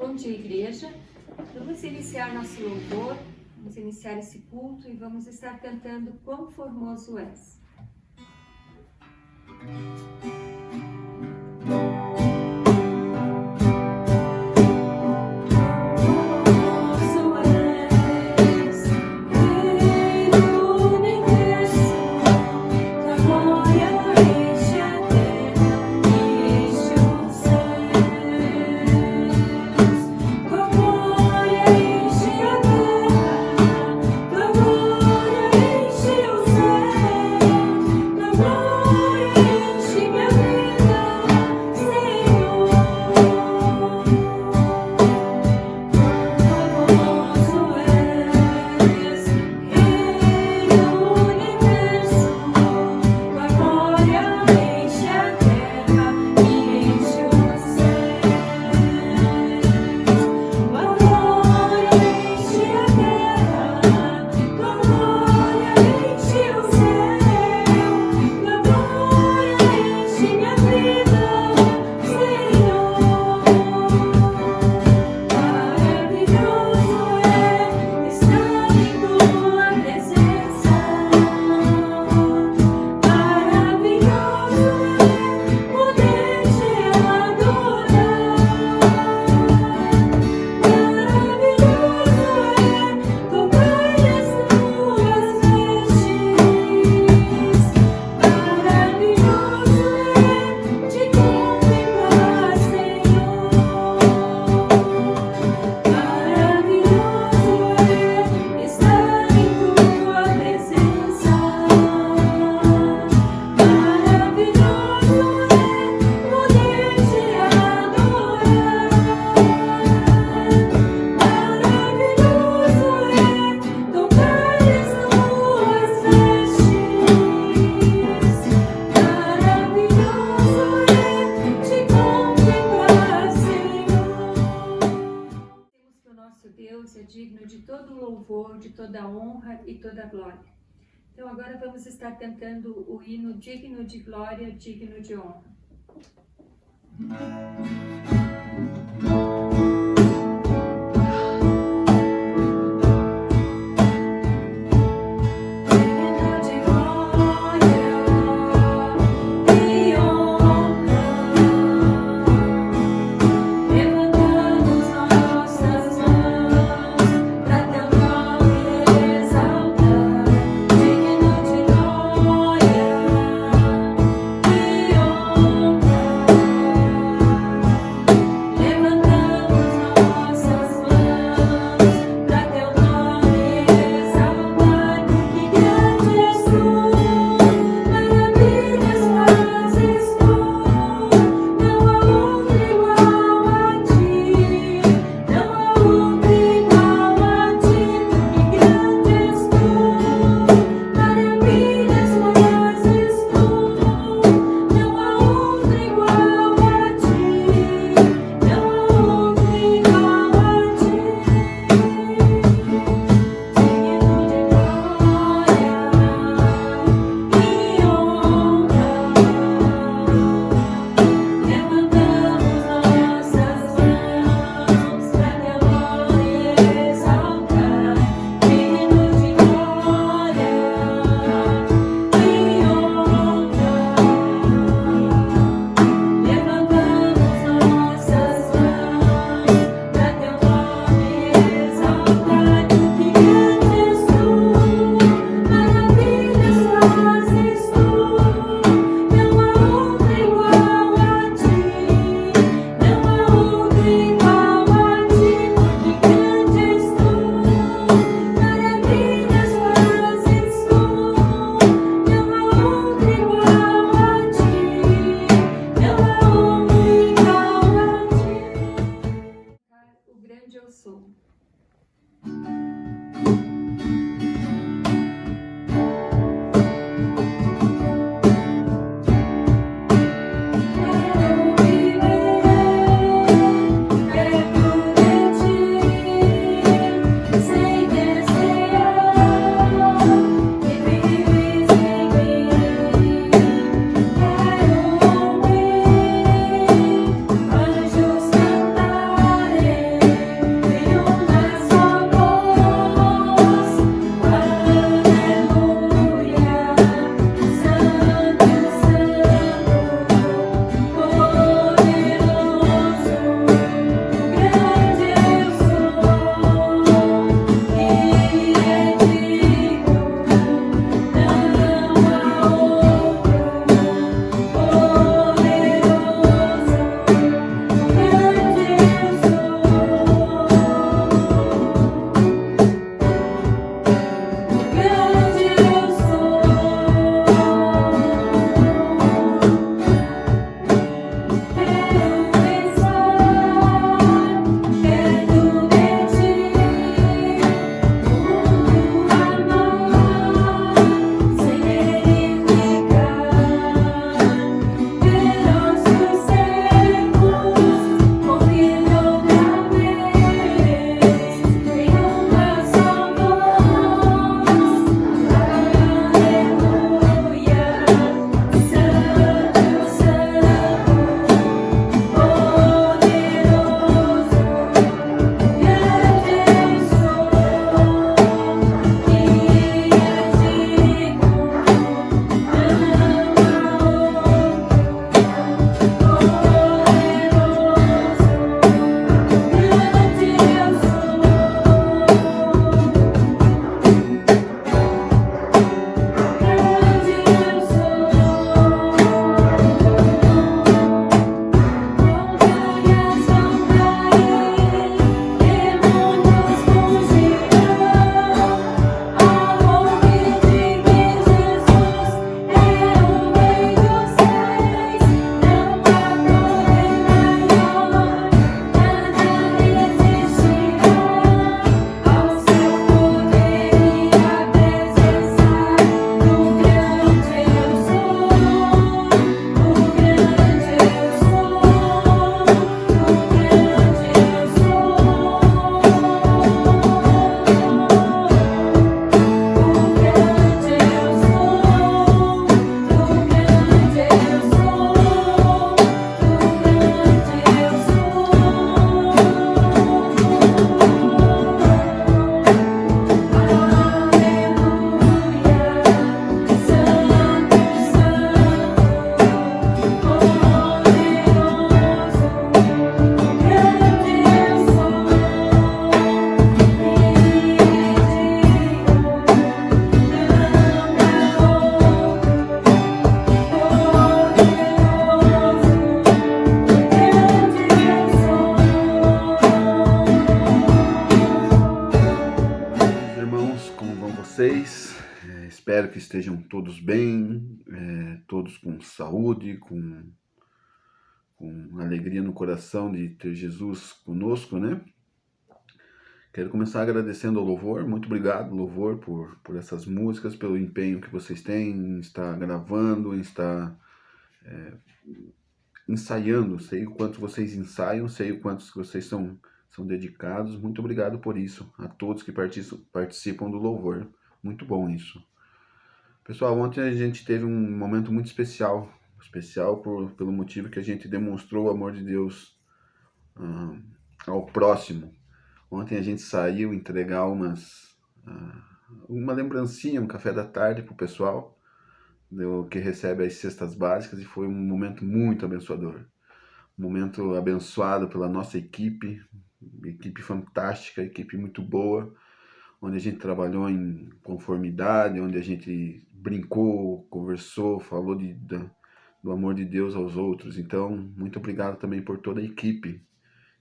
Bom dia, igreja. Vamos iniciar nosso louvor, vamos iniciar esse culto e vamos estar cantando Quão Formoso És. E toda glória. Então agora vamos estar cantando o hino digno de glória, digno de honra. Oh, espero que estejam todos bem, todos com saúde, com alegria no coração de ter Jesus conosco, né? Quero começar agradecendo ao Louvor. Muito obrigado, Louvor, por essas músicas, pelo empenho que vocês têm em estar gravando, em estar ensaiando. Sei o quanto vocês ensaiam, sei o quanto vocês são dedicados. Muito obrigado por isso, a todos que participam do Louvor. Muito bom isso. Pessoal, ontem a gente teve um momento muito especial. Pelo motivo que a gente demonstrou o amor de Deus ao próximo. Ontem a gente saiu entregar uma lembrancinha, um café da tarde para o pessoal que recebe as cestas básicas, e foi um momento muito abençoador. Um momento abençoado pela nossa equipe fantástica, equipe muito boa, onde a gente trabalhou em conformidade, onde a gente brincou, conversou, falou do amor de Deus aos outros. Então, muito obrigado também por toda a equipe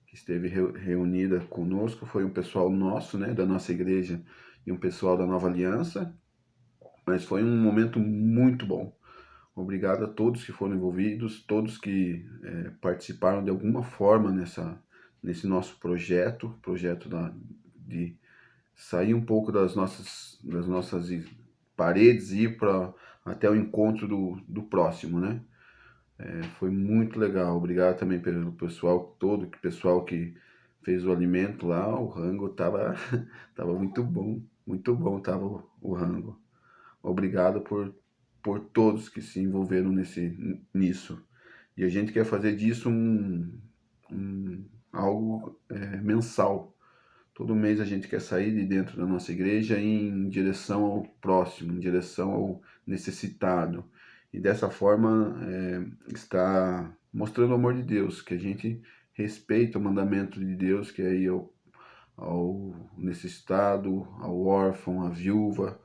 que esteve reunida conosco. Foi um pessoal nosso, né, da nossa igreja, e um pessoal da Nova Aliança, mas foi um momento muito bom. Obrigado a todos que foram envolvidos, todos que participaram de alguma forma nesse nosso projeto de sair um pouco das nossas paredes e ir até o encontro do próximo, né? Foi muito legal. Obrigado também pelo pessoal todo, pessoal que fez o alimento lá. O rango tava muito bom tava o rango. Obrigado por todos que se envolveram nisso. E a gente quer fazer disso algo mensal. Todo mês a gente quer sair de dentro da nossa igreja em direção ao próximo, em direção ao necessitado. E dessa forma está mostrando o amor de Deus, que a gente respeita o mandamento de Deus, que é ir ao necessitado, ao órfão, à viúva.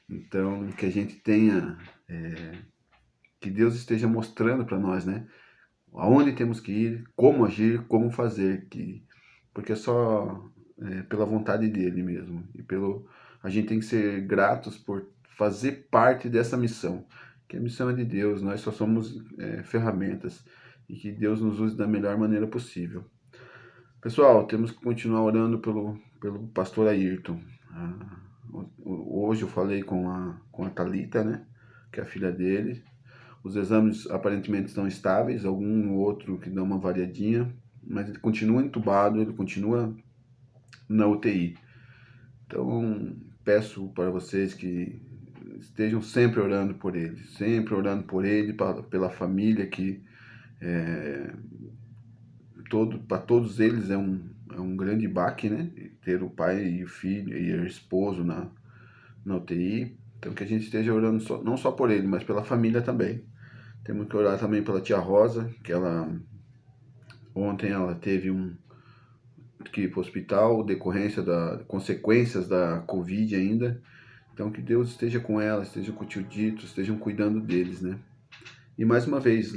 Então, que a gente tenha, que Deus esteja mostrando para nós, né? Aonde temos que ir, como agir, como fazer, porque é só pela vontade dele mesmo. A gente tem que ser gratos por fazer parte dessa missão, que a missão é de Deus, nós só somos ferramentas, e que Deus nos use da melhor maneira possível. Pessoal, temos que continuar orando pelo pastor Ayrton. Hoje eu falei com a Thalita, né, que é a filha dele. Os exames aparentemente estão estáveis, algum ou outro que dá uma variadinha, mas ele continua entubado, ele continua na UTI. Então, peço para vocês que estejam sempre orando por ele, pela família, que para todos eles é um grande baque, né? Ter o pai e o filho e o esposo na UTI. Então, que a gente esteja orando não só por ele, mas pela família também. Temos que orar também pela tia Rosa, que ontem ela teve que ir para o hospital, consequências da Covid ainda. Então, que Deus esteja com ela, esteja com o tio Dito, estejam cuidando deles, né? E mais uma vez,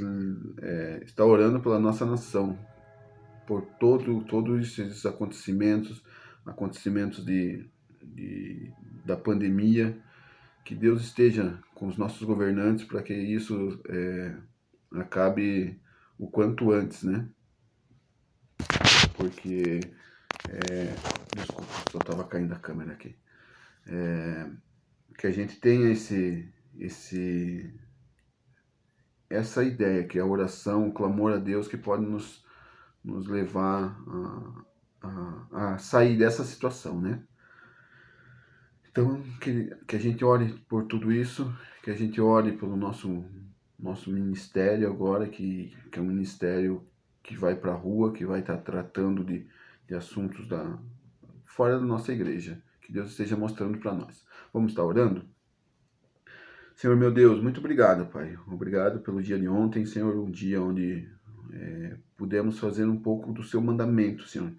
está orando pela nossa nação, por todos esses acontecimentos da pandemia. Que Deus esteja com os nossos governantes para que isso acabe o quanto antes, né? Porque, desculpa, só estava caindo a câmera aqui. Que a gente tenha essa ideia, que é a oração, o clamor a Deus, que pode nos levar a sair dessa situação, né? Então, que a gente ore por tudo isso, que a gente ore pelo nosso ministério agora, que é um ministério que vai para a rua, que vai estar tratando de assuntos fora da nossa igreja. Que Deus esteja mostrando para nós. Vamos estar orando? Senhor meu Deus, muito obrigado, Pai. Obrigado pelo dia de ontem, Senhor, um dia onde pudemos fazer um pouco do seu mandamento, Senhor,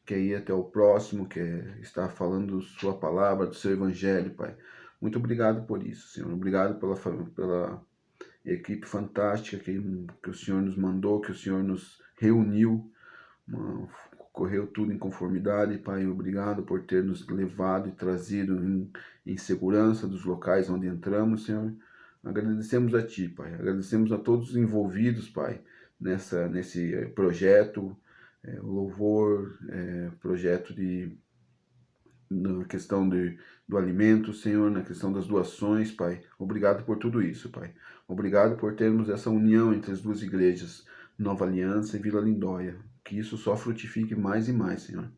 que é ir até o próximo, que é estar falando sua palavra, do seu evangelho, Pai. Muito obrigado por isso, Senhor. Obrigado pela equipe fantástica que o Senhor nos mandou, que o Senhor nos reuniu, correu tudo em conformidade, Pai. Obrigado por ter nos levado e trazido em segurança dos locais onde entramos, Senhor. Agradecemos a Ti, Pai. Agradecemos a todos os envolvidos, Pai, nesse projeto, o louvor, projeto na questão do alimento, Senhor, na questão das doações, Pai. Obrigado por tudo isso, Pai. Obrigado por termos essa união entre as duas igrejas, Nova Aliança e Vila Lindóia. Que isso só frutifique mais e mais, Senhor.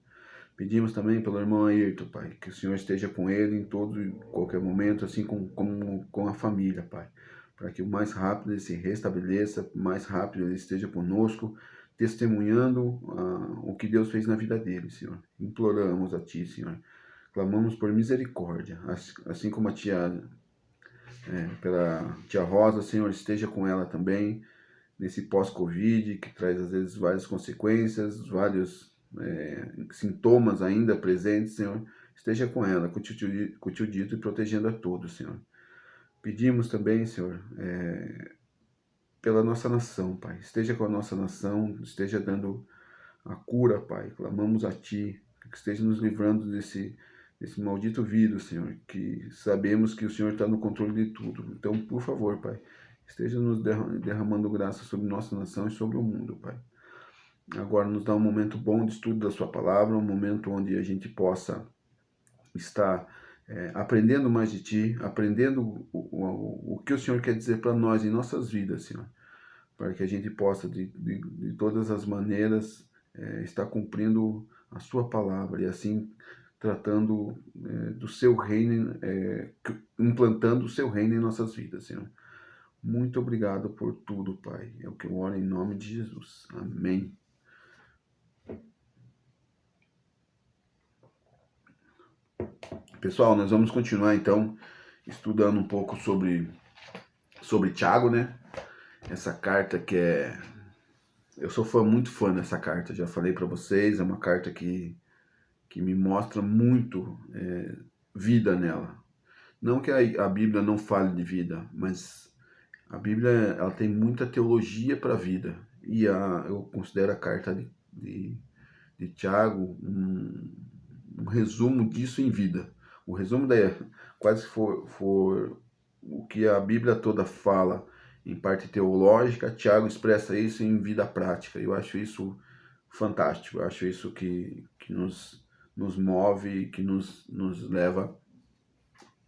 Pedimos também pelo irmão Ayrton, Pai, que o Senhor esteja com ele em todo e qualquer momento, assim como com a família, Pai. Para que o mais rápido ele se restabeleça, o mais rápido ele esteja conosco, testemunhando o que Deus fez na vida dele, Senhor. Imploramos a Ti, Senhor. Clamamos por misericórdia, assim como pela tia Rosa, Senhor, esteja com ela também, nesse pós-Covid, que traz às vezes várias consequências, vários sintomas ainda presentes, Senhor. Esteja com ela, com o tio Dito e protegendo a todos, Senhor. Pedimos também, Senhor, pela nossa nação, Pai. Esteja com a nossa nação, esteja dando a cura, Pai. Clamamos a Ti, que esteja nos livrando desse maldito vírus, Senhor, que sabemos que o Senhor está no controle de tudo. Então, por favor, Pai, esteja nos derramando graça sobre nossa nação e sobre o mundo, Pai. Agora nos dá um momento bom de estudo da Sua Palavra, um momento onde a gente possa estar aprendendo mais de Ti, aprendendo o que o Senhor quer dizer para nós em nossas vidas, Senhor, para que a gente possa, de todas as maneiras, estar cumprindo a Sua Palavra e assim tratando do Seu reino, implantando o Seu reino em nossas vidas, Senhor. Muito obrigado por tudo, Pai. É o que eu oro em nome de Jesus. Amém. Pessoal, nós vamos continuar então estudando um pouco sobre Tiago, né? Essa carta que eu sou muito fã dessa carta, já falei para vocês, é uma carta que me mostra muito vida nela. Não que a Bíblia não fale de vida, mas a Bíblia ela tem muita teologia para a vida. E eu considero a carta de Tiago um resumo disso em vida. O resumo quase for o que a Bíblia toda fala em parte teológica, Tiago expressa isso em vida prática. Eu acho isso fantástico. Eu acho isso que nos move, que nos leva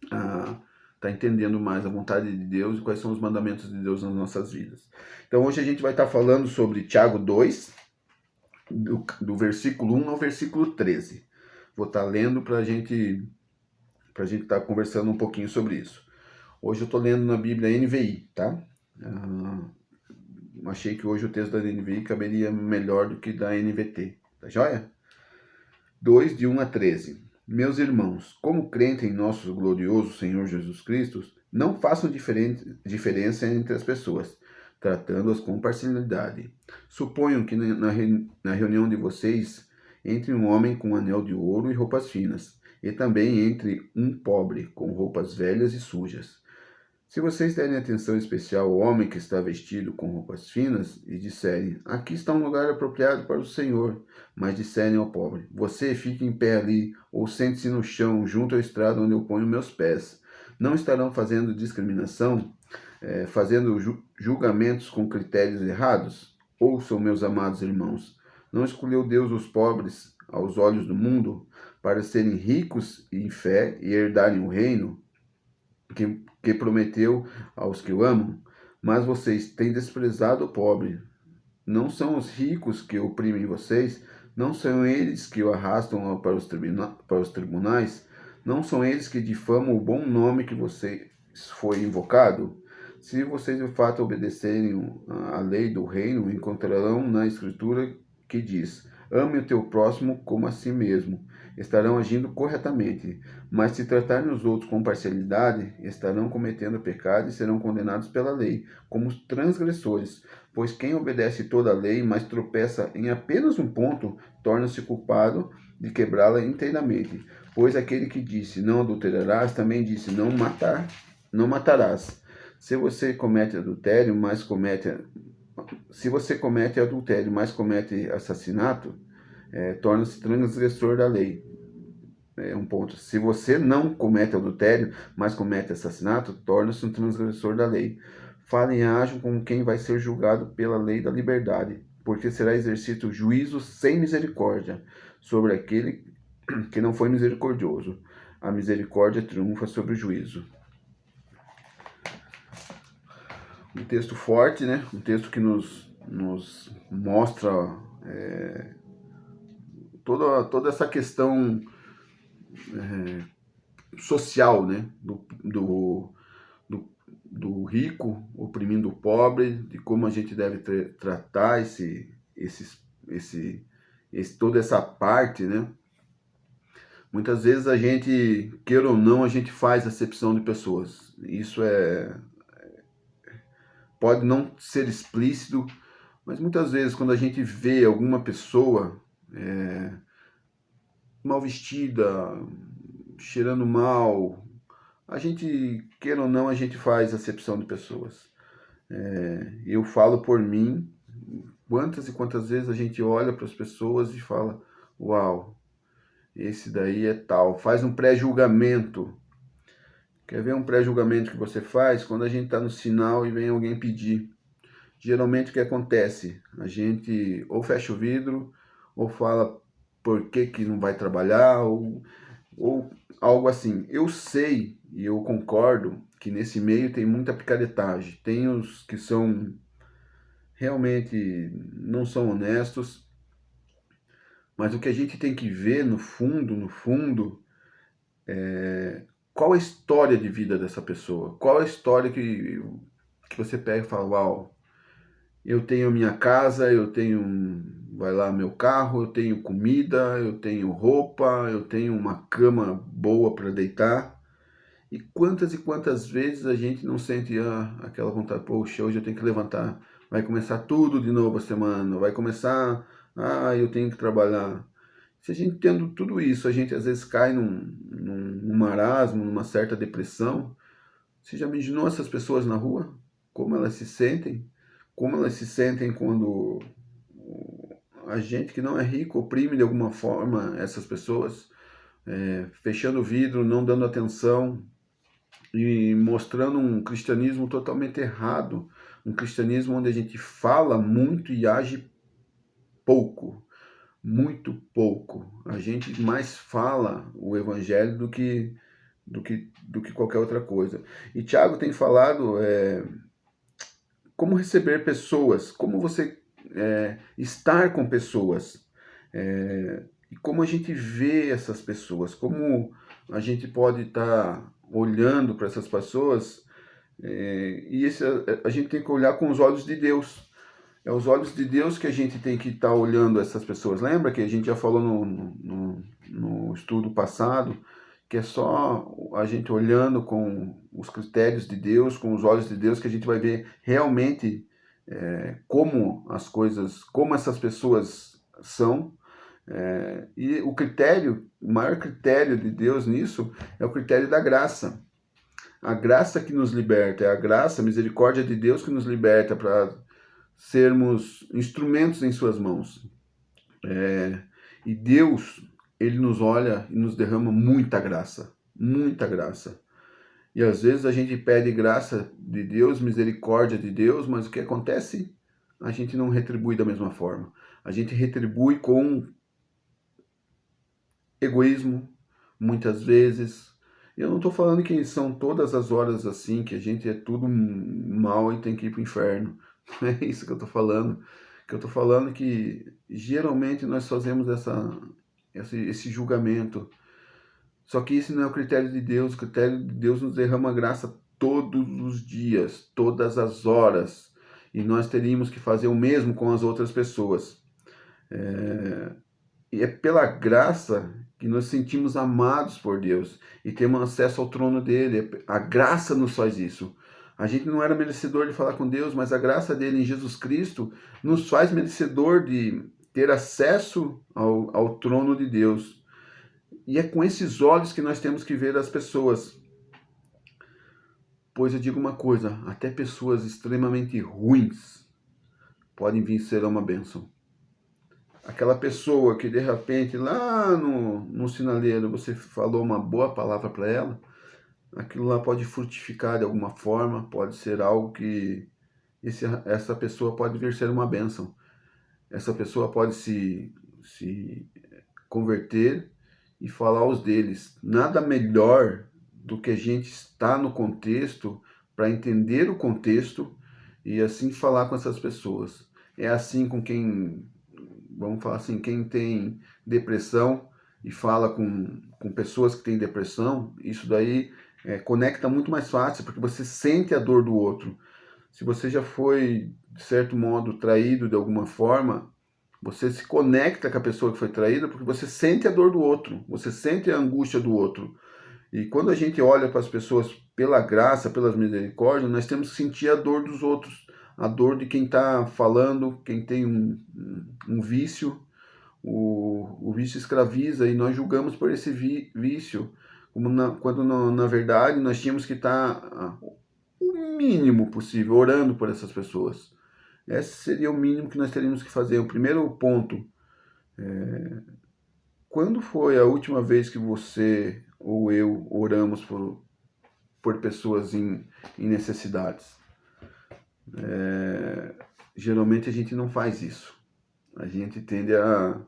a estar entendendo mais a vontade de Deus e quais são os mandamentos de Deus nas nossas vidas. Então hoje a gente vai estar falando sobre Tiago 2, do versículo 1 ao versículo 13. Vou estar lendo para a gente estar conversando um pouquinho sobre isso. Hoje eu estou lendo na Bíblia NVI, tá? Achei que hoje o texto da NVI caberia melhor do que da NVT, tá joia? 2, de 1 a 13. Meus irmãos, como crentes em nosso glorioso Senhor Jesus Cristo, não façam diferença entre as pessoas, tratando-as com parcialidade. Suponham que na reunião de vocês entre um homem com um anel de ouro e roupas finas, e também entre um pobre com roupas velhas e sujas. Se vocês derem atenção especial ao homem que está vestido com roupas finas e disserem, aqui está um lugar apropriado para o Senhor, mas disserem ao pobre, você fique em pé ali ou sente-se no chão junto à estrada onde eu ponho meus pés, não estarão fazendo discriminação, fazendo julgamentos com critérios errados? Ouçam, meus amados irmãos, não escolheu Deus os pobres aos olhos do mundo para serem ricos em fé e herdarem o reino que prometeu aos que o amam? Mas vocês têm desprezado o pobre. Não são os ricos que oprimem vocês? Não são eles que o arrastam para os tribunais? Não são eles que difamam o bom nome que você foi invocado? Se vocês de fato obedecerem à lei do reino, encontrarão na Escritura que diz, ame o teu próximo como a si mesmo. Estarão agindo corretamente, mas se tratarem os outros com parcialidade, estarão cometendo pecado e serão condenados pela lei, como transgressores. Pois quem obedece toda a lei, mas tropeça em apenas um ponto, torna-se culpado de quebrá-la inteiramente. Pois aquele que disse, não adulterarás, também disse, não matarás. Se você comete adultério, mas comete assassinato, torna-se transgressor da lei. É um ponto. Se você não comete adultério, mas comete assassinato, torna-se um transgressor da lei. Falem e ajam como quem vai ser julgado pela lei da liberdade, porque será exercido juízo sem misericórdia sobre aquele que não foi misericordioso. A misericórdia triunfa sobre o juízo. Um texto forte, né? Um texto que nos mostra toda essa questão social, né? Do rico oprimindo o pobre, de como a gente deve tratar toda essa parte, né? Muitas vezes a gente, queira ou não, a gente faz acepção de pessoas. Isso pode não ser explícito, mas muitas vezes quando a gente vê alguma pessoa mal vestida, cheirando mal, a gente, queira ou não, a gente faz acepção de pessoas. Eu falo por mim, quantas e quantas vezes a gente olha para as pessoas e fala, uau, esse daí é tal, faz um pré-julgamento. Quer ver um pré-julgamento que você faz? Quando a gente está no sinal e vem alguém pedir. Geralmente o que acontece? A gente ou fecha o vidro, ou fala por que não vai trabalhar, ou algo assim. Eu sei e eu concordo que nesse meio tem muita picaretagem. Tem os que são realmente não são honestos, mas o que a gente tem que ver no fundo, qual a história de vida dessa pessoa? Qual a história que você pega e fala, uau, eu tenho minha casa, eu tenho, vai lá, meu carro, eu tenho comida, eu tenho roupa, eu tenho uma cama boa para deitar. E quantas vezes a gente não sente aquela vontade, poxa, hoje eu tenho que levantar, vai começar tudo de novo a semana, vai começar, eu tenho que trabalhar. Se a gente tendo tudo isso, a gente às vezes cai num marasmo, numa certa depressão. Você já imaginou essas pessoas na rua? Como elas se sentem? Como elas se sentem quando a gente que não é rico oprime de alguma forma essas pessoas, fechando o vidro, não dando atenção e mostrando um cristianismo totalmente errado, um cristianismo onde a gente fala muito e age pouco, muito pouco. A gente mais fala o evangelho do que qualquer outra coisa. E Tiago tem falado como receber pessoas, como você estar com pessoas, e como a gente vê essas pessoas, como a gente pode estar olhando para essas pessoas, a gente tem que olhar com os olhos de Deus. É os olhos de Deus que a gente tem que estar olhando essas pessoas. Lembra que a gente já falou no estudo passado que é só a gente olhando com os critérios de Deus, com os olhos de Deus, que a gente vai ver realmente como as coisas, como essas pessoas são. E o maior critério de Deus nisso é o critério da graça. A graça que nos liberta, é a graça, a misericórdia de Deus que nos liberta para sermos instrumentos em suas mãos. E Deus, ele nos olha e nos derrama muita graça, muita graça. E às vezes a gente pede graça de Deus, misericórdia de Deus, mas o que acontece? A gente não retribui da mesma forma. A gente retribui com egoísmo, muitas vezes. Eu não estou falando que são todas as horas assim, que a gente é tudo mal e tem que ir para o inferno. Não é isso que eu estou falando. Que eu estou falando que geralmente nós fazemos esse julgamento. Só que esse não é o critério de Deus. O critério de Deus nos derrama graça todos os dias, todas as horas. E nós teríamos que fazer o mesmo com as outras pessoas. E é pela graça que nos sentimos amados por Deus e temos acesso ao trono dele. A graça nos faz isso. A gente não era merecedor de falar com Deus, mas a graça dele em Jesus Cristo nos faz merecedor de ter acesso ao trono de Deus. E é com esses olhos que nós temos que ver as pessoas. Pois eu digo uma coisa, até pessoas extremamente ruins podem vir ser uma bênção. aquela pessoa que de repente lá no sinaleiro você falou uma boa palavra para ela, aquilo lá pode frutificar de alguma forma, pode ser algo que essa pessoa pode vir ser uma bênção. Essa pessoa pode se converter e falar aos deles. Nada melhor do que a gente estar no contexto para entender o contexto e assim falar com essas pessoas. É assim com quem, vamos falar assim, quem tem depressão e fala com pessoas que têm depressão, isso daí conecta muito mais fácil, porque você sente a dor do outro. Se você já foi, de certo modo, traído de alguma forma, você se conecta com a pessoa que foi traída porque você sente a dor do outro, você sente a angústia do outro. E quando a gente olha para as pessoas pela graça, pelas misericórdias, nós temos que sentir a dor dos outros, a dor de quem está falando, quem tem um vício. O vício escraviza e nós julgamos por esse vício, quando na verdade nós tínhamos que estar o mínimo possível orando por essas pessoas. Esse seria o mínimo que nós teríamos que fazer. O primeiro ponto, quando foi a última vez que você ou eu oramos por pessoas em necessidades? Geralmente a gente não faz isso. A gente tende a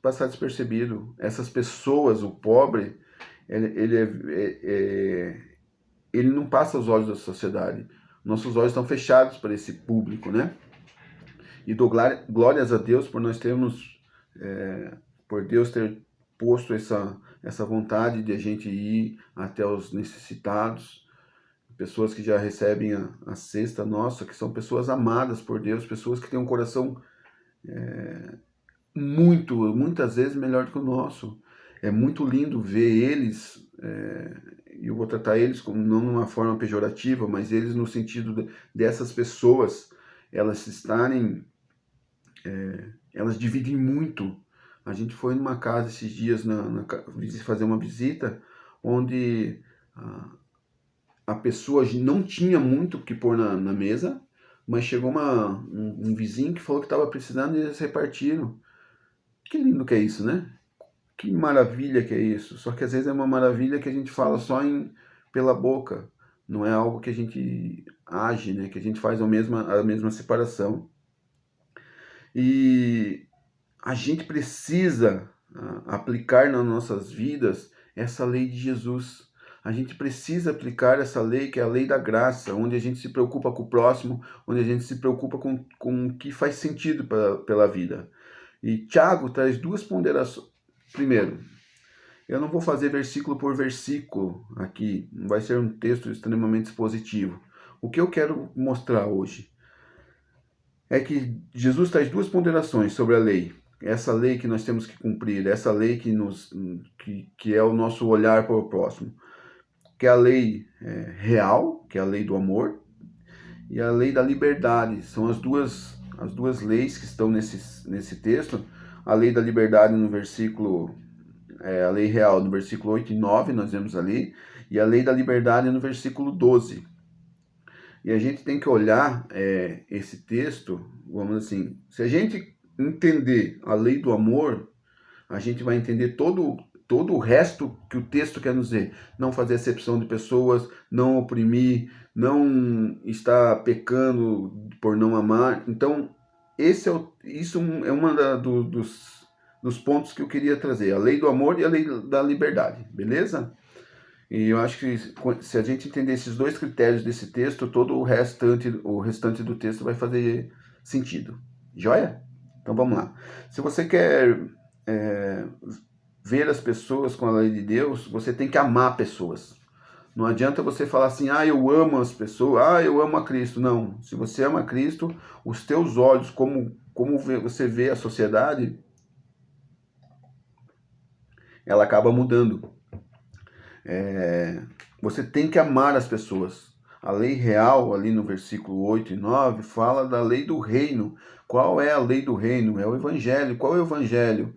passar despercebido. Essas pessoas, o pobre, ele não passa aos olhos da sociedade. Nossos olhos estão fechados para esse público, né? E dou glórias a Deus por nós termos, por Deus ter posto essa vontade de a gente ir até os necessitados, pessoas que já recebem a cesta nossa, que são pessoas amadas por Deus, pessoas que têm um coração muitas vezes melhor do que o nosso. É muito lindo ver eles, e eu vou tratar eles como, não de uma forma pejorativa, mas eles no sentido dessas pessoas, elas estarem, elas dividem muito. A gente foi numa casa esses dias fazer uma visita, onde a pessoa não tinha muito o que pôr na mesa, mas chegou um vizinho que falou que estava precisando e eles repartiram. Que lindo que é isso, né? Que maravilha que é isso. Só que às vezes é uma maravilha que a gente fala só pela boca. Não é algo que a gente age, né? Que a gente faz a mesma separação. E a gente precisa aplicar nas nossas vidas essa lei de Jesus. A gente precisa aplicar essa lei, que é a lei da graça, onde a gente se preocupa com o próximo, onde a gente se preocupa com o que faz sentido pela vida. E Tiago traz duas ponderações. Primeiro, eu não vou fazer versículo por versículo aqui, não vai ser um texto extremamente expositivo. O que eu quero mostrar hoje é que Jesus traz duas ponderações sobre a lei. Essa lei que nós temos que cumprir, essa lei que é o nosso olhar para o próximo, que é a lei real, que é a lei do amor, e a lei da liberdade. São as duas leis que estão nesse texto. A lei da liberdade no versículo, a lei real no versículo 8 e 9, nós vemos ali, e a lei da liberdade no versículo 12. E a gente tem que olhar esse texto, vamos assim, se a gente entender a lei do amor, a gente vai entender todo o resto que o texto quer nos dizer. Não fazer acepção de pessoas, não oprimir, não estar pecando por não amar. Então, isso é uma dos pontos que eu queria trazer. A lei do amor e a lei da liberdade, beleza? E eu acho que se a gente entender esses dois critérios desse texto, todo o restante do texto vai fazer sentido. Joia? Então vamos lá. Se você quer ver as pessoas com a lei de Deus, você tem que amar pessoas. Não adianta você falar assim, eu amo as pessoas, eu amo a Cristo. Não, se você ama a Cristo, os teus olhos, como você vê a sociedade, ela acaba mudando. Você tem que amar as pessoas. A lei real, ali no versículo 8 e 9, fala da lei do reino. Qual é a lei do reino? É o evangelho. Qual é o evangelho?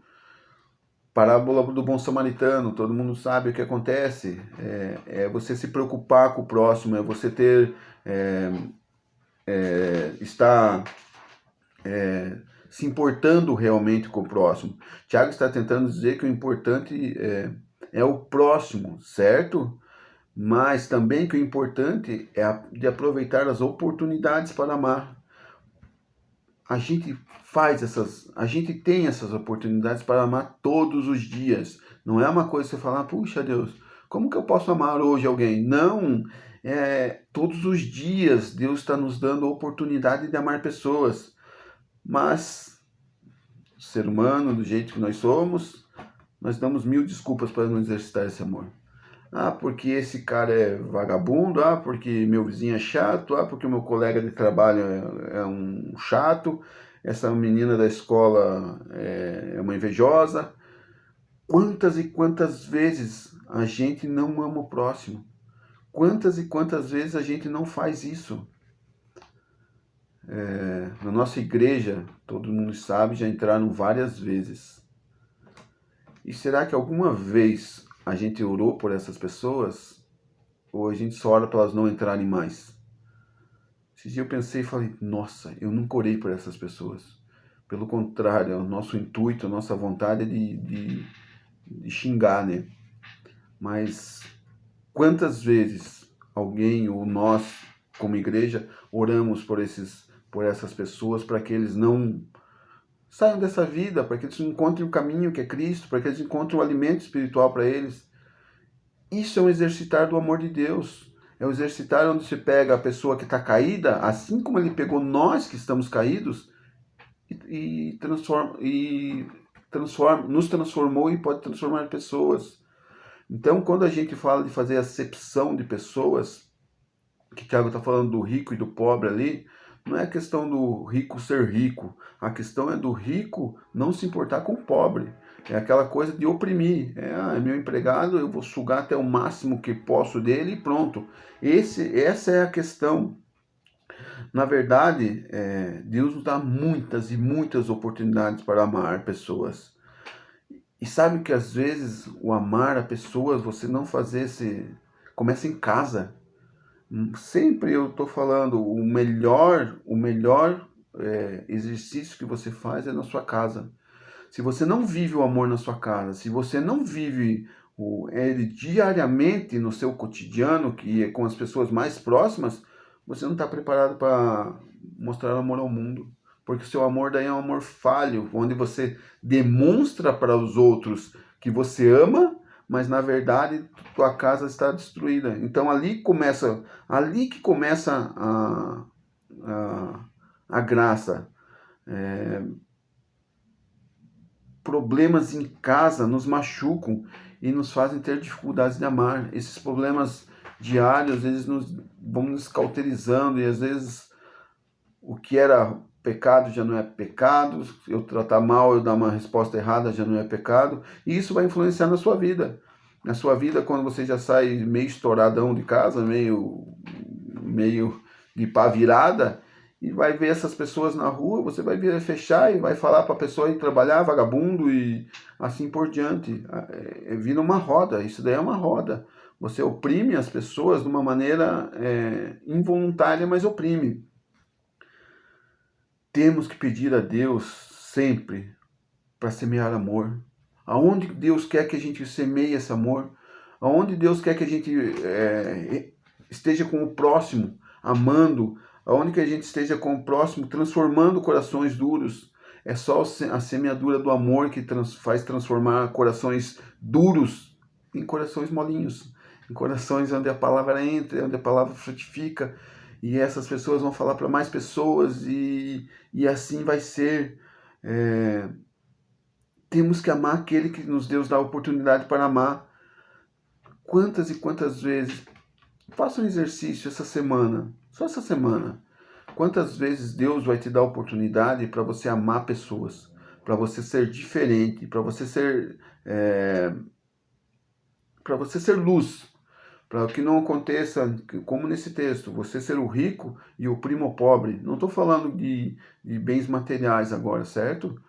Parábola do bom samaritano, todo mundo sabe o que acontece. É você se preocupar com o próximo, é você se importando realmente com o próximo. Tiago está tentando dizer que o importante é o próximo, certo? Mas também que o importante é de aproveitar as oportunidades para amar. A gente a gente tem essas oportunidades para amar todos os dias. Não é uma coisa que você falar, puxa Deus, como que eu posso amar hoje alguém? Não, todos os dias Deus está nos dando a oportunidade de amar pessoas. Mas, ser humano, do jeito que nós somos, nós damos mil desculpas para não exercitar esse amor. Ah, porque esse cara é vagabundo, ah, porque meu vizinho é chato, ah, porque o meu colega de trabalho é um chato, essa menina da escola é uma invejosa. Quantas e quantas vezes a gente não ama o próximo? Quantas e quantas vezes a gente não faz isso? Na nossa igreja, todo mundo sabe, já entraram várias vezes. E será que alguma vez a gente orou por essas pessoas? Ou a gente só ora para elas não entrarem mais? Esse dia eu pensei e falei, nossa, eu nunca orei por essas pessoas. Pelo contrário, o nosso intuito, a nossa vontade é de xingar, né? Mas quantas vezes alguém ou nós, como igreja, oramos por essas pessoas para que eles não saiam dessa vida, para que eles encontrem o caminho que é Cristo, para que eles encontrem o alimento espiritual para eles? Isso é um exercitar do amor de Deus. É um exercitar onde se pega a pessoa que está caída, assim como ele pegou nós que estamos caídos, nos transformou e pode transformar pessoas. Então, quando a gente fala de fazer acepção de pessoas, que Tiago está falando do rico e do pobre ali, não é a questão do rico ser rico, a questão é do rico não se importar com o pobre. É aquela coisa de oprimir. É meu empregado, eu vou sugar até o máximo que posso dele e pronto. Essa é a questão. Na verdade, Deus nos dá muitas e muitas oportunidades para amar pessoas. E sabe que às vezes o amar a pessoas, você não fazer começa em casa. Sempre eu estou falando, o melhor exercício que você faz é na sua casa. Se você não vive o amor na sua casa, se você não vive ele diariamente no seu cotidiano, que é com as pessoas mais próximas, você não está preparado para mostrar amor ao mundo. Porque o seu amor daí é um amor falho, onde você demonstra para os outros que você ama, mas na verdade tua casa está destruída. Então ali que começa a graça. Problemas em casa nos machucam e nos fazem ter dificuldades de amar. Esses problemas diários, eles vão nos cauterizando e às vezes o que era pecado já não é pecado, eu tratar mal, eu dar uma resposta errada já não é pecado, e isso vai influenciar na sua vida. Na sua vida, quando você já sai meio estouradão de casa, meio de pá virada, e vai ver essas pessoas na rua, você vai vir fechar e vai falar para a pessoa ir trabalhar, vagabundo, e assim por diante. Vira uma roda, isso daí é uma roda. Você oprime as pessoas de uma maneira involuntária, mas oprime. Temos que pedir a Deus sempre para semear amor. Aonde Deus quer que a gente semeie esse amor, aonde Deus quer que a gente esteja com o próximo, amando, aonde que a gente esteja com o próximo, transformando corações duros. É só a semeadura do amor que faz transformar corações duros em corações molinhos, em corações onde a palavra entra, onde a palavra frutifica, e essas pessoas vão falar para mais pessoas, e assim vai ser. Temos que amar aquele que nos Deus dá a oportunidade para amar. Quantas e quantas vezes, faça um exercício essa semana, só essa semana. Quantas vezes Deus vai te dar a oportunidade para você amar pessoas, para você ser diferente, para você ser luz, para que não aconteça, como nesse texto, você ser o rico e oprima o pobre. Não estou falando de bens materiais agora, certo?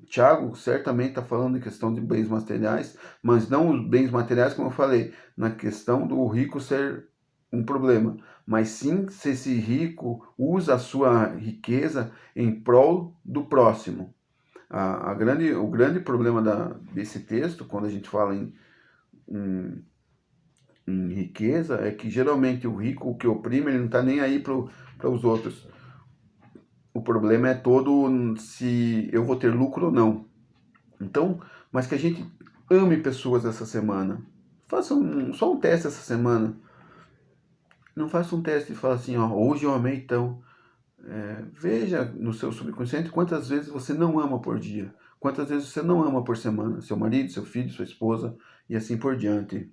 Tiago certamente está falando de questão de bens materiais, mas não os bens materiais, como eu falei, na questão do rico ser um problema, mas sim se esse rico usa a sua riqueza em prol do próximo. O grande problema desse texto, quando a gente fala em, em riqueza, é que geralmente o rico, o que oprime, ele não está nem aí para os outros. O problema é todo se eu vou ter lucro ou não. Então, mas que a gente ame pessoas essa semana. Faça só um teste essa semana. Não faça um teste e fala assim, ó, hoje eu amei então. Veja no seu subconsciente quantas vezes você não ama por dia. Quantas vezes você não ama por semana. Seu marido, seu filho, sua esposa e assim por diante.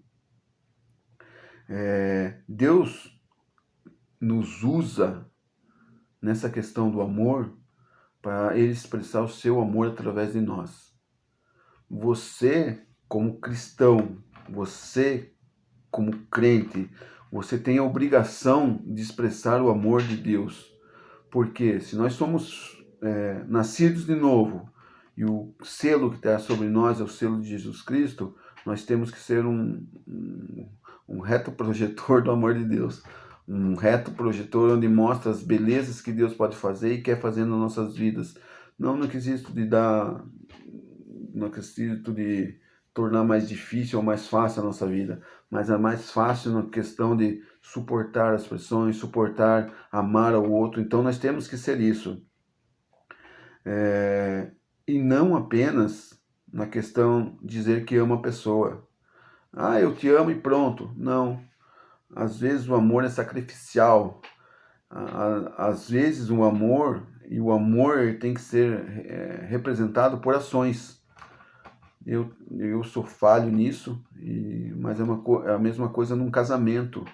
Deus nos usa nessa questão do amor para Ele expressar o seu amor através de nós. Você, como cristão, você, como crente, você tem a obrigação de expressar o amor de Deus. Porque se nós somos nascidos de novo e o selo que está sobre nós é o selo de Jesus Cristo, nós temos que ser um reto projetor do amor de Deus. Um reto projetor onde mostra as belezas que Deus pode fazer e quer fazer nas nossas vidas. Não no quesito de no quesito de tornar mais difícil ou mais fácil a nossa vida, mas é mais fácil na questão de suportar as pressões, suportar, amar ao outro. Então nós temos que ser isso. E não apenas na questão de dizer que ama a pessoa. Ah, eu te amo e pronto. Não. Às vezes o amor é sacrificial. Às vezes o amor tem que ser representado por ações. Eu sou falho nisso, mas é a mesma coisa num casamento.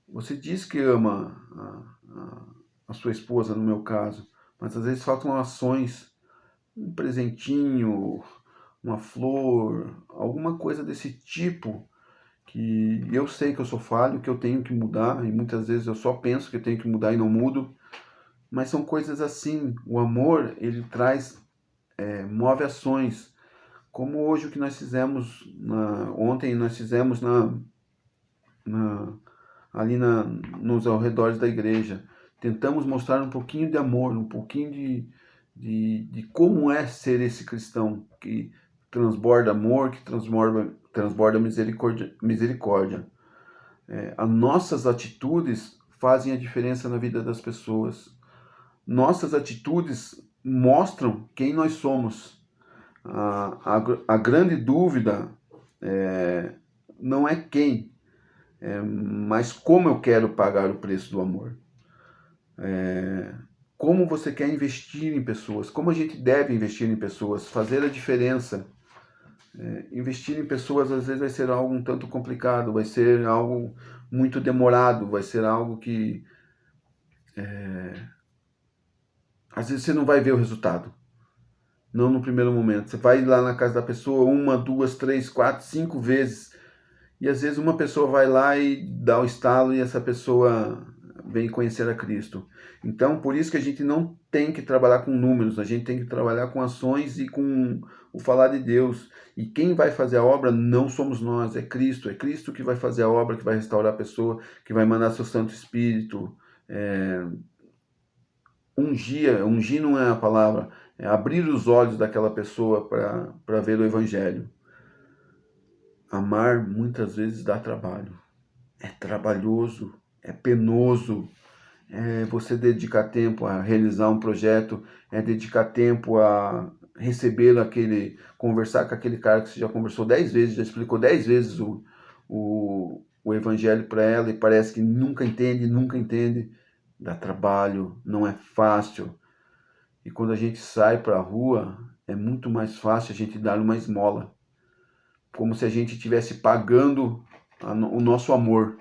Você diz que ama a sua esposa, no meu caso, mas às vezes faltam ações, um presentinho, uma flor, alguma coisa desse tipo, que eu sei que eu sou falho, que eu tenho que mudar, e muitas vezes eu só penso que eu tenho que mudar e não mudo, mas são coisas assim. O amor, ele traz, move ações, como hoje o que nós fizemos, ontem nós fizemos ali nos arredores da igreja. Tentamos mostrar um pouquinho de amor, um pouquinho de como é ser esse cristão que transborda amor, que transborda misericórdia. As nossas atitudes fazem a diferença na vida das pessoas. Nossas atitudes mostram quem nós somos. A grande dúvida não é quem, mas como eu quero pagar o preço do amor. Como você quer investir em pessoas, como a gente deve investir em pessoas, fazer a diferença. Investir em pessoas às vezes vai ser algo um tanto complicado, vai ser algo muito demorado, vai ser algo que às vezes você não vai ver o resultado. Não no primeiro momento. Você vai lá na casa da pessoa 1, 2, 3, 4, 5 vezes. E às vezes uma pessoa vai lá e dá o estalo e essa pessoa vem conhecer a Cristo. Então, por isso que a gente não tem que trabalhar com números, a gente tem que trabalhar com ações e com o falar de Deus. E quem vai fazer a obra não somos nós, é Cristo. É Cristo que vai fazer a obra, que vai restaurar a pessoa, que vai mandar seu Santo Espírito. Ungir não é a palavra, é abrir os olhos daquela pessoa para ver o Evangelho. Amar muitas vezes dá trabalho. É trabalhoso, é penoso. É você dedicar tempo a realizar um projeto, é dedicar tempo a receber conversar com aquele cara que você já conversou 10 vezes, já explicou 10 vezes o Evangelho para ela e parece que nunca entende. Dá trabalho, não é fácil. E quando a gente sai para a rua, é muito mais fácil a gente dar uma esmola. Como se a gente estivesse pagando o nosso amor.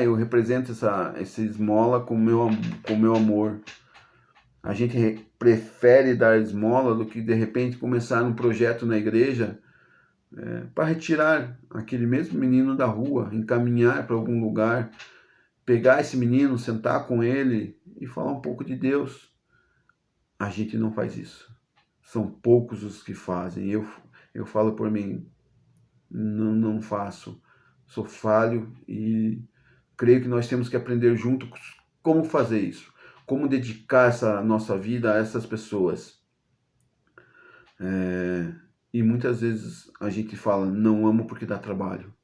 Eu represento essa esmola com o meu amor. A gente prefere dar esmola do que de repente começar um projeto na igreja para retirar aquele mesmo menino da rua, encaminhar para algum lugar, pegar esse menino, sentar com ele e falar um pouco de Deus. A gente não faz isso. São poucos os que fazem. Eu falo por mim, não faço. Sou falho e creio que nós temos que aprender juntos como fazer isso, como dedicar essa nossa vida a essas pessoas. E muitas vezes a gente fala, não amo porque dá trabalho.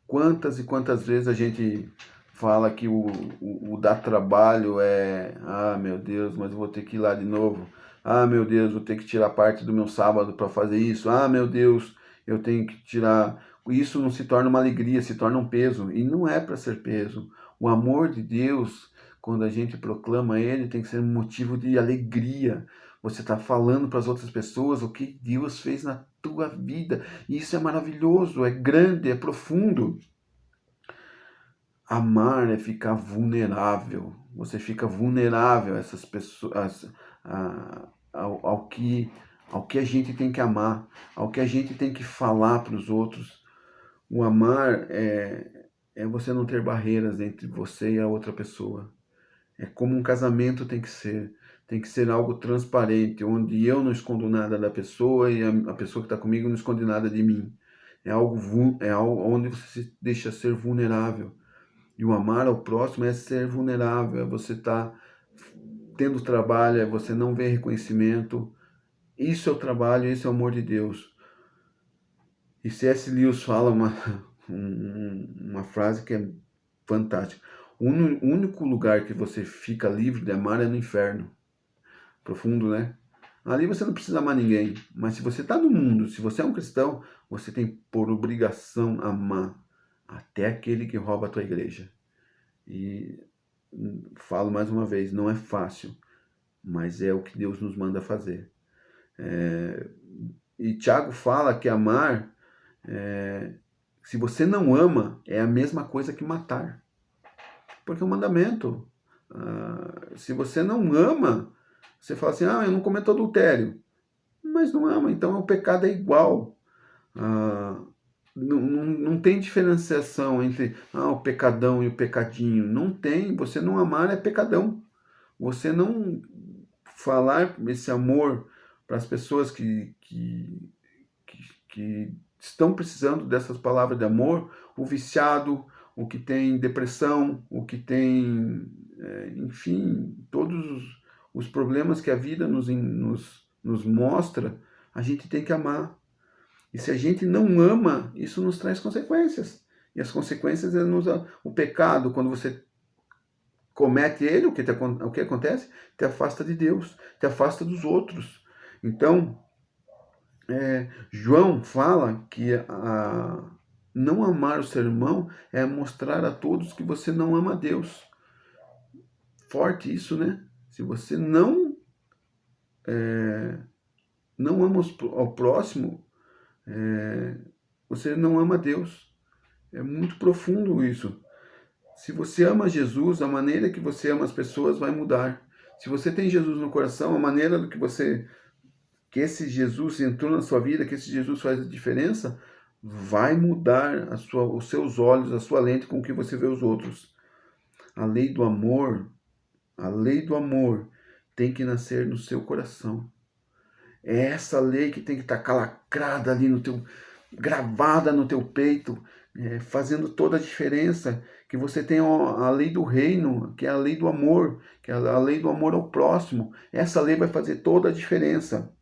Quantas e quantas vezes a gente fala que o dar trabalho é, ah, meu Deus, mas eu vou ter que ir lá de novo. Ah, meu Deus, vou ter que tirar parte do meu sábado para fazer isso. Ah, meu Deus, eu tenho que tirar. Isso não se torna uma alegria, se torna um peso. E não é para ser peso. O amor de Deus, quando a gente proclama ele, tem que ser um motivo de alegria. Você está falando para as outras pessoas o que Deus fez na tua vida. E isso é maravilhoso, é grande, é profundo. Amar é ficar vulnerável. Você fica vulnerável a essas pessoas, ao que a gente tem que amar, ao que a gente tem que falar para os outros. O amar é você não ter barreiras entre você e a outra pessoa. É como um casamento tem que ser. Tem que ser algo transparente, onde eu não escondo nada da pessoa e a pessoa que está comigo não esconde nada de mim. É algo onde você se deixa ser vulnerável. E o amar ao próximo é ser vulnerável, é você estar tendo trabalho, é você não ver reconhecimento. Isso é o trabalho, isso é o amor de Deus. E C.S. Lewis fala uma frase que é fantástica. O único lugar que você fica livre de amar é no inferno. Profundo, né? Ali você não precisa amar ninguém. Mas se você está no mundo, se você é um cristão, você tem por obrigação amar até aquele que rouba a tua igreja. E falo mais uma vez, não é fácil, mas é o que Deus nos manda fazer. E Tiago fala que amar, se você não ama, é a mesma coisa que matar. Porque é um mandamento. Se você não ama, você fala assim, eu não cometo adultério. Mas não ama, então o pecado é igual. Não tem diferenciação entre o pecadão e o pecadinho. Não tem. Você não amar é pecadão. Você não falar esse amor para as pessoas que estão precisando dessas palavras de amor, o viciado, o que tem depressão, o que tem, enfim, todos os problemas que a vida nos mostra, a gente tem que amar. E se a gente não ama, isso nos traz consequências. E as consequências é o pecado, quando você comete ele, o que acontece? Te afasta de Deus, te afasta dos outros. Então, João fala que não amar o seu irmão é mostrar a todos que você não ama a Deus. Forte isso, né? Se você não ama ao próximo, você não ama a Deus. É muito profundo isso. Se você ama Jesus, a maneira que você ama as pessoas vai mudar. Se você tem Jesus no coração, a maneira que esse Jesus entrou na sua vida, que esse Jesus faz a diferença, vai mudar os seus olhos, a sua lente com que você vê os outros. A lei do amor tem que nascer no seu coração. É essa lei que tem que estar calacrada ali gravada no teu peito, fazendo toda a diferença. Que você tem a lei do reino, que é a lei do amor, que é a lei do amor ao próximo. Essa lei vai fazer toda a diferença.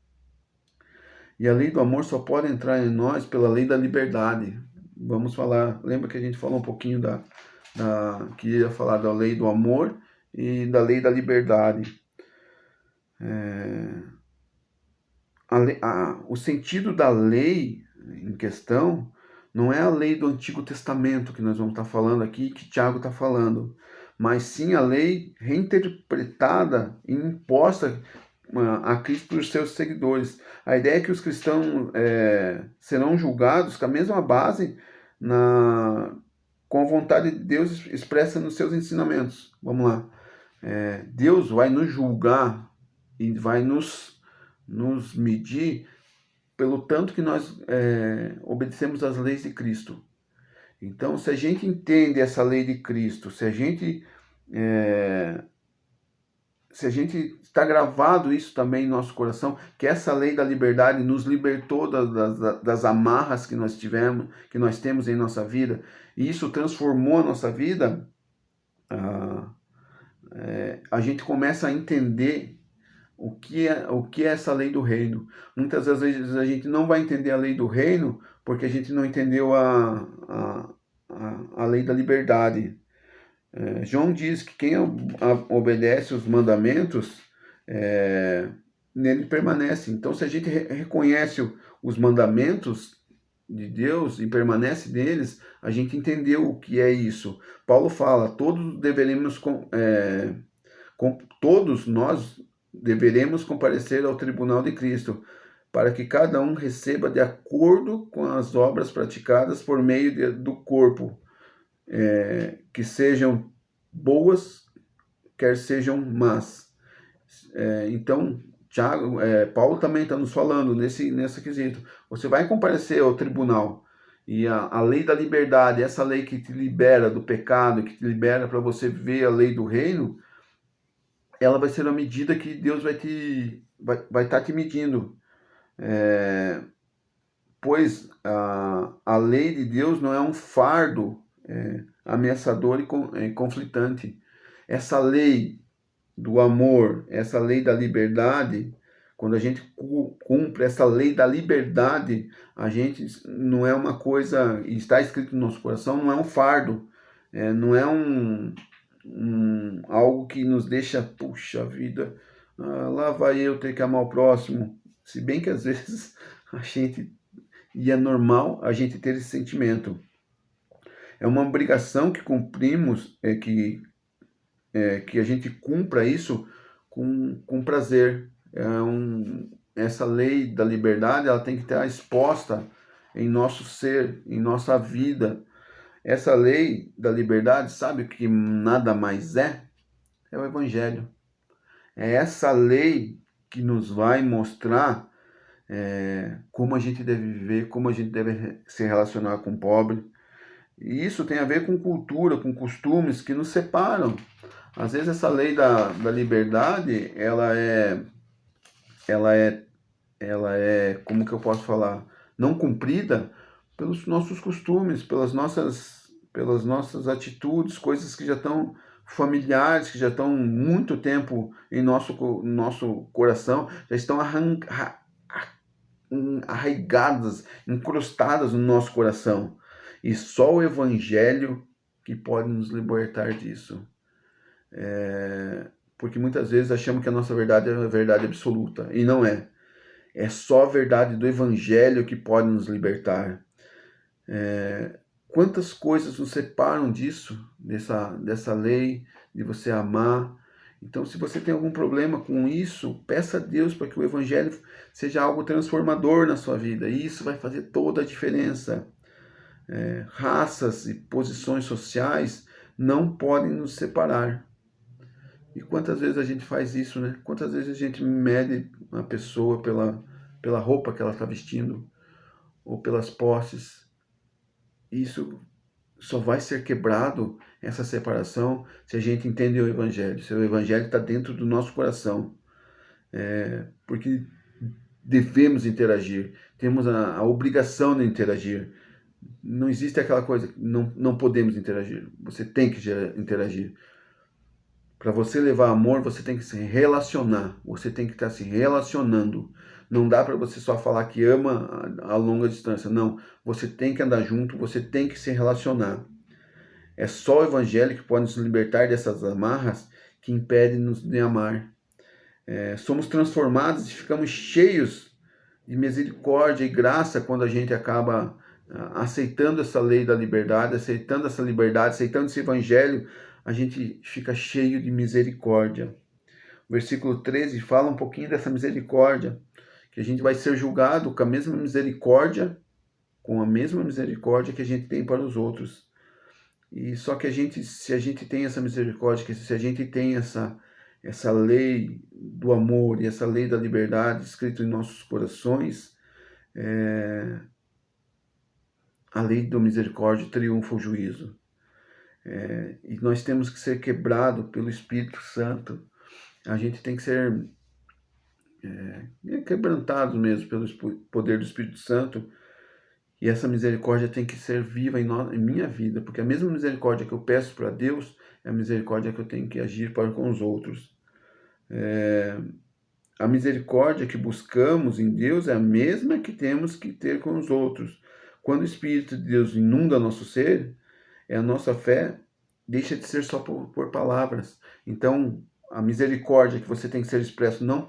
E a lei do amor só pode entrar em nós pela lei da liberdade. Vamos falar, lembra que a gente falou um pouquinho que ia falar da lei do amor e da lei da liberdade. O sentido da lei em questão não é a lei do Antigo Testamento que nós vamos estar falando aqui, que Tiago está falando, mas sim a lei reinterpretada e imposta a Cristo por seus seguidores. A ideia é que os cristãos serão julgados com a mesma base com a vontade de Deus expressa nos seus ensinamentos. Vamos lá. Deus vai nos julgar e vai nos medir pelo tanto que nós obedecemos às leis de Cristo. Então, se a gente entende essa lei de Cristo, se a gente está gravado isso também em nosso coração, que essa lei da liberdade nos libertou das amarras que nós temos em nossa vida, e isso transformou a nossa vida, a gente começa a entender o que é essa lei do reino. Muitas das vezes a gente não vai entender a lei do reino porque a gente não entendeu a lei da liberdade. João diz que quem obedece os mandamentos, nele permanece. Então, se a gente reconhece os mandamentos de Deus e permanece neles, a gente entendeu o que é isso. Paulo fala, todos nós deveremos comparecer ao tribunal de Cristo, para que cada um receba de acordo com as obras praticadas por meio do corpo, que sejam boas, quer sejam más. Então, Paulo também está nos falando nesse quesito. Você vai comparecer ao tribunal e a lei da liberdade, essa lei que te libera do pecado, que te libera para você viver a lei do reino, ela vai ser a medida que Deus vai estar te medindo. Pois a lei de Deus não é um fardo ameaçador e conflitante. Essa lei do amor, essa lei da liberdade, quando a gente cumpre essa lei da liberdade, a gente não é uma coisa, e está escrito no nosso coração, não é um fardo, não é algo que nos deixa, puxa vida, lá vai eu ter que amar o próximo. Se bem que às vezes a gente, e é normal a gente ter esse sentimento. É uma obrigação que cumprimos, que a gente cumpra isso com prazer. Essa lei da liberdade, ela tem que estar exposta em nosso ser, em nossa vida. Essa lei da liberdade, sabe o que nada mais é? É o Evangelho. É essa lei que nos vai mostrar como a gente deve viver, como a gente deve se relacionar com o pobre. E isso tem a ver com cultura, com costumes que nos separam. Às vezes essa lei da liberdade, como que eu posso falar? Não cumprida pelos nossos costumes, pelas nossas atitudes, coisas que já estão familiares, que já estão muito tempo em nosso coração, já estão arraigadas, incrustadas no nosso coração. E só o Evangelho que pode nos libertar disso. Porque muitas vezes achamos que a nossa verdade é a verdade absoluta, e não é. É só a verdade do Evangelho que pode nos libertar. Quantas coisas nos separam disso, dessa lei, de você amar. Então, se você tem algum problema com isso, peça a Deus para que o Evangelho seja algo transformador na sua vida. E isso vai fazer toda a diferença. Raças e posições sociais não podem nos separar. E quantas vezes a gente faz isso, né? Quantas vezes a gente mede uma pessoa pela roupa que ela está vestindo, ou pelas posses. Isso só vai ser quebrado, essa separação, se a gente entende o Evangelho. Se o Evangelho está dentro do nosso coração. Porque devemos interagir. Temos a obrigação de interagir. Não existe aquela coisa, não podemos interagir. Você tem que interagir. Para você levar amor, você tem que se relacionar. Você tem que estar se relacionando. Não dá para você só falar que ama a longa distância. Não. Você tem que andar junto, você tem que se relacionar. É só o Evangelho que pode nos libertar dessas amarras que impedem-nos de amar. Somos transformados e ficamos cheios de misericórdia e graça quando a gente acaba aceitando essa lei da liberdade, aceitando essa liberdade, aceitando esse Evangelho. A gente fica cheio de misericórdia. O versículo 13 fala um pouquinho dessa misericórdia, que a gente vai ser julgado com a mesma misericórdia que a gente tem para os outros. E só que se a gente tem essa misericórdia, se a gente tem essa lei do amor e essa lei da liberdade escrito em nossos corações, a lei da misericórdia triunfa o juízo. E nós temos que ser quebrados pelo Espírito Santo. A gente tem que ser quebrantados mesmo pelo poder do Espírito Santo E essa misericórdia tem que ser viva em minha vida, porque a mesma misericórdia que eu peço para Deus é a misericórdia que eu tenho que agir para com os outros. A misericórdia que buscamos em Deus é a mesma que temos que ter com os outros. Quando o Espírito de Deus inunda nosso ser, a nossa fé deixa de ser só por palavras. Então, a misericórdia que você tem que ser expresso não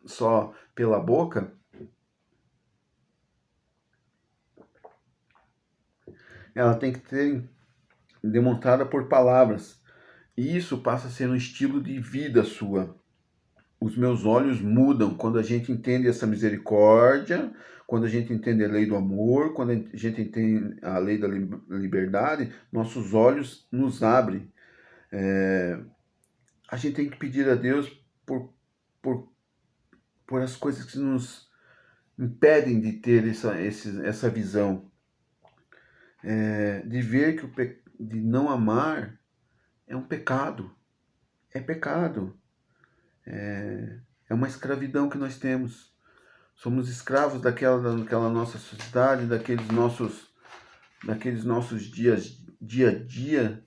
só pela boca, ela tem que ser demonstrada por palavras. E isso passa a ser um estilo de vida sua. Os meus olhos mudam quando a gente entende essa misericórdia, quando a gente entende a lei do amor, quando a gente entende a lei da liberdade, nossos olhos nos abrem. A gente tem que pedir a Deus por, por as coisas que nos impedem de ter essa visão. De ver que de não amar é um pecado. É pecado. É uma escravidão que nós temos. Somos escravos daquela nossa sociedade, daqueles nossos dia a dia,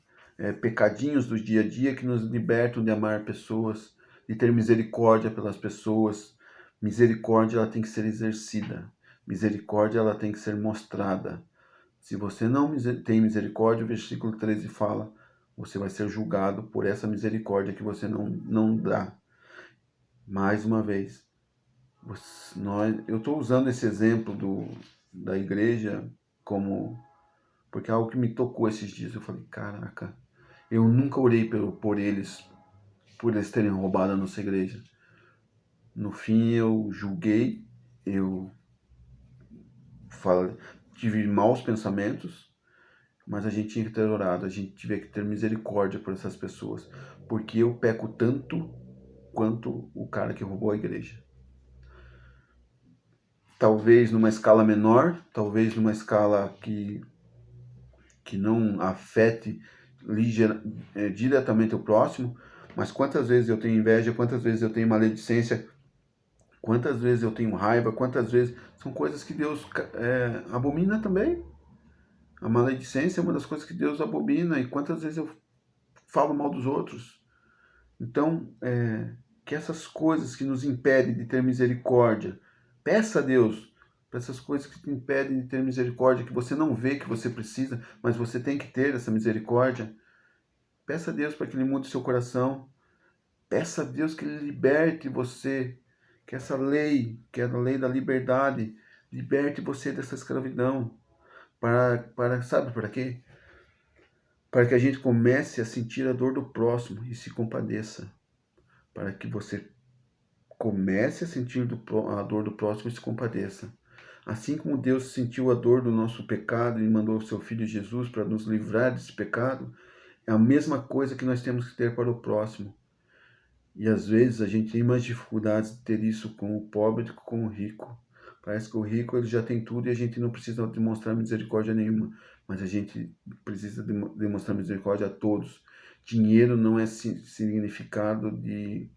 pecadinhos do dia a dia que nos libertam de amar pessoas, de ter misericórdia pelas pessoas. Misericórdia ela tem que ser exercida. Misericórdia ela tem que ser mostrada. Se você não tem misericórdia, o versículo 13 fala, você vai ser julgado por essa misericórdia que você não dá. Mais uma vez, eu estou usando esse exemplo da igreja porque é algo que me tocou esses dias. Eu falei, caraca, eu nunca orei por eles terem roubado a nossa igreja. No fim, eu julguei, eu tive maus pensamentos, mas a gente tinha que ter orado, a gente tiver que ter misericórdia por essas pessoas, porque eu peco tanto quanto o cara que roubou a igreja. Talvez numa escala menor, talvez numa escala que não afete diretamente o próximo, mas quantas vezes eu tenho inveja, quantas vezes eu tenho maledicência, quantas vezes eu tenho raiva, quantas vezes... São coisas que Deus abomina também. A maledicência é uma das coisas que Deus abomina, e quantas vezes eu falo mal dos outros. Então, que essas coisas que nos impedem de ter misericórdia, peça a Deus para essas coisas que te impedem de ter misericórdia, que você não vê que você precisa, mas você tem que ter essa misericórdia. Peça a Deus para que Ele mude o seu coração. Peça a Deus que Ele liberte você, que essa lei, que é a lei da liberdade, liberte você dessa escravidão. Sabe para quê? Para que a gente comece a sentir a dor do próximo e se compadeça. Para que você comece a sentir a dor do próximo e se compadeça. Assim como Deus sentiu a dor do nosso pecado e mandou o seu Filho Jesus para nos livrar desse pecado, é a mesma coisa que nós temos que ter para o próximo. E às vezes a gente tem mais dificuldades de ter isso com o pobre do que com o rico. Parece que o rico ele já tem tudo e a gente não precisa demonstrar misericórdia nenhuma. Mas a gente precisa demonstrar misericórdia a todos. Dinheiro não é significado de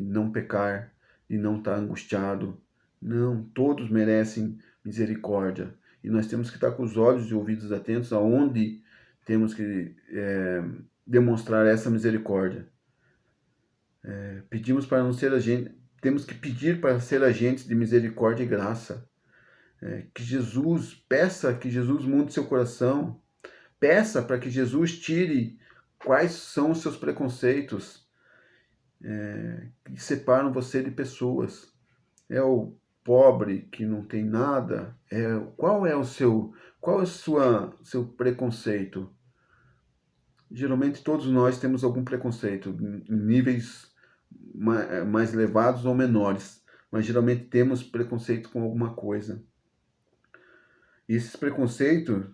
não pecar, de não estar angustiado. Não, todos merecem misericórdia. E nós temos que estar com os olhos e ouvidos atentos aonde temos que demonstrar essa misericórdia. Pedimos para não ser temos que pedir para ser agentes de misericórdia e graça. Peça que Jesus mude seu coração. Peça para que Jesus tire quais são os seus preconceitos que separam você de pessoas. É o pobre que não tem nada? Qual é o seu preconceito? Geralmente todos nós temos algum preconceito, em níveis mais elevados ou menores, mas geralmente temos preconceito com alguma coisa. E esses preconceitos,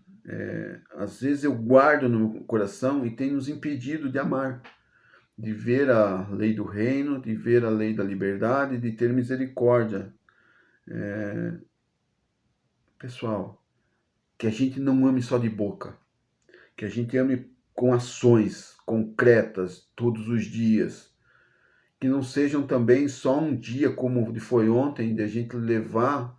às vezes eu guardo no meu coração e tem nos impedido de amar, de ver a lei do reino, de ver a lei da liberdade, de ter misericórdia. Pessoal, que a gente não ame só de boca, que a gente ame com ações concretas todos os dias, que não sejam também só um dia como foi ontem, de a gente levar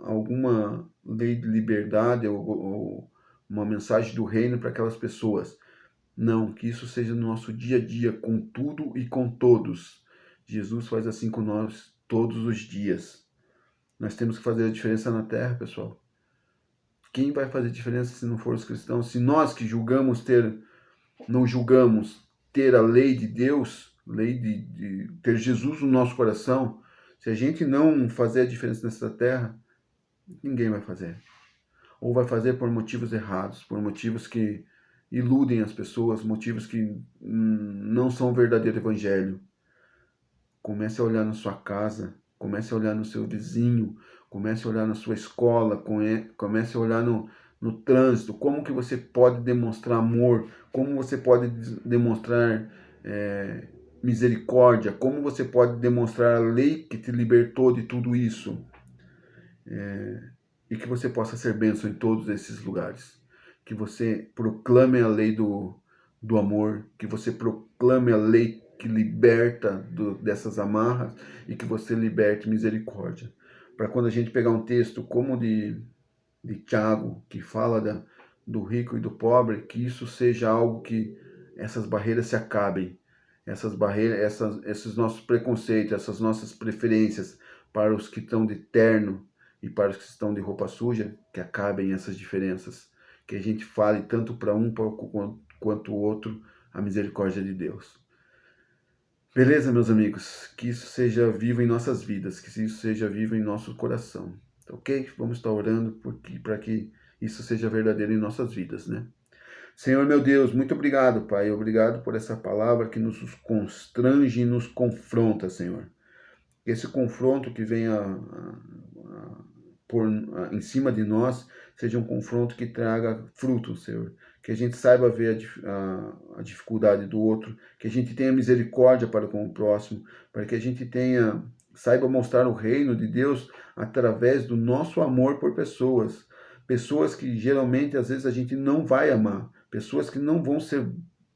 alguma lei de liberdade ou uma mensagem do reino para aquelas pessoas. Não, que isso seja no nosso dia a dia, com tudo e com todos. Jesus faz assim com nós todos os dias. Nós temos que fazer a diferença na terra, pessoal. Quem vai fazer diferença se não for os cristãos? Se nós que não julgamos ter a lei de Deus, lei de ter Jesus no nosso coração, se a gente não fazer a diferença nessa terra, ninguém vai fazer. Ou vai fazer por motivos errados, por motivos que iludem as pessoas, motivos que não são o verdadeiro evangelho. Comece a olhar na sua casa, comece a olhar no seu vizinho, comece a olhar na sua escola, comece a olhar no trânsito, como que você pode demonstrar amor, como você pode demonstrar misericórdia, como você pode demonstrar a lei que te libertou de tudo isso. E que você possa ser bênção em todos esses lugares. Que você proclame a lei do amor, que você proclame a lei que liberta dessas amarras e que você liberte misericórdia. Para quando a gente pegar um texto como de Tiago, que fala do rico e do pobre, que isso seja algo que essas barreiras se acabem, essas barreiras, esses nossos preconceitos, essas nossas preferências para os que estão de terno e para os que estão de roupa suja, que acabem essas diferenças, que a gente fale tanto para um quanto o outro a misericórdia de Deus. Beleza, meus amigos? Que isso seja vivo em nossas vidas, que isso seja vivo em nosso coração, ok? Vamos estar orando para que isso seja verdadeiro em nossas vidas, né? Senhor meu Deus, muito obrigado, Pai. Obrigado por essa palavra que nos constrange e nos confronta, Senhor. Esse confronto que venha em cima de nós seja um confronto que traga fruto, Senhor. Que a gente saiba ver a dificuldade do outro, que a gente tenha misericórdia para com o próximo, para que a gente saiba mostrar o reino de Deus através do nosso amor por pessoas. Pessoas que geralmente, às vezes, a gente não vai amar. Pessoas que não vão ser,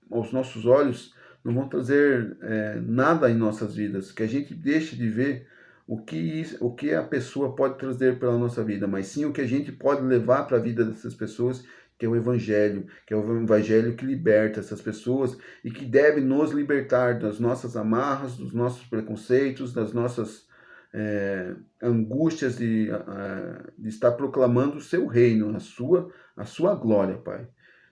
aos nossos olhos, não vão trazer nada em nossas vidas. Que a gente deixe de ver o que a pessoa pode trazer pela nossa vida, mas sim o que a gente pode levar para a vida dessas pessoas, que é o Evangelho, que é o Evangelho que liberta essas pessoas e que deve nos libertar das nossas amarras, dos nossos preconceitos, das nossas angústias de estar proclamando o seu reino, a sua glória, Pai.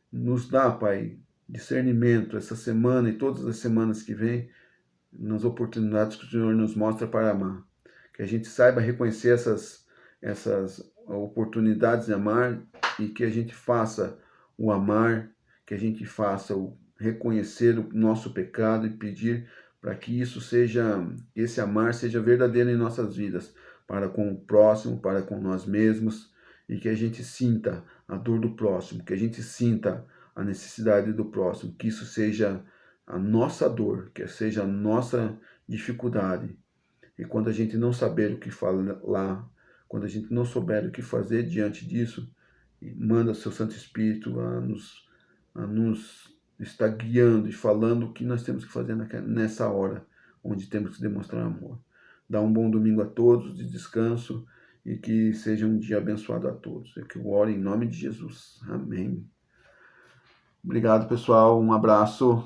Nos dá, Pai, discernimento essa semana e todas as semanas que vêm, nas oportunidades que o Senhor nos mostra para amar. Que a gente saiba reconhecer essas oportunidades de amar e que a gente faça o amar, que a gente faça o reconhecer o nosso pecado e pedir para que esse amar seja verdadeiro em nossas vidas, para com o próximo, para com nós mesmos, e que a gente sinta a dor do próximo, que a gente sinta a necessidade do próximo, que isso seja a nossa dor, que seja a nossa dificuldade. E quando a gente não saber o que falar, quando a gente não souber o que fazer diante disso, manda seu Santo Espírito a nos estar guiando e falando o que nós temos que fazer nessa hora, onde temos que demonstrar amor. Dá um bom domingo a todos, de descanso, e que seja um dia abençoado a todos. É que eu oro em nome de Jesus. Amém. Obrigado, pessoal. Um abraço.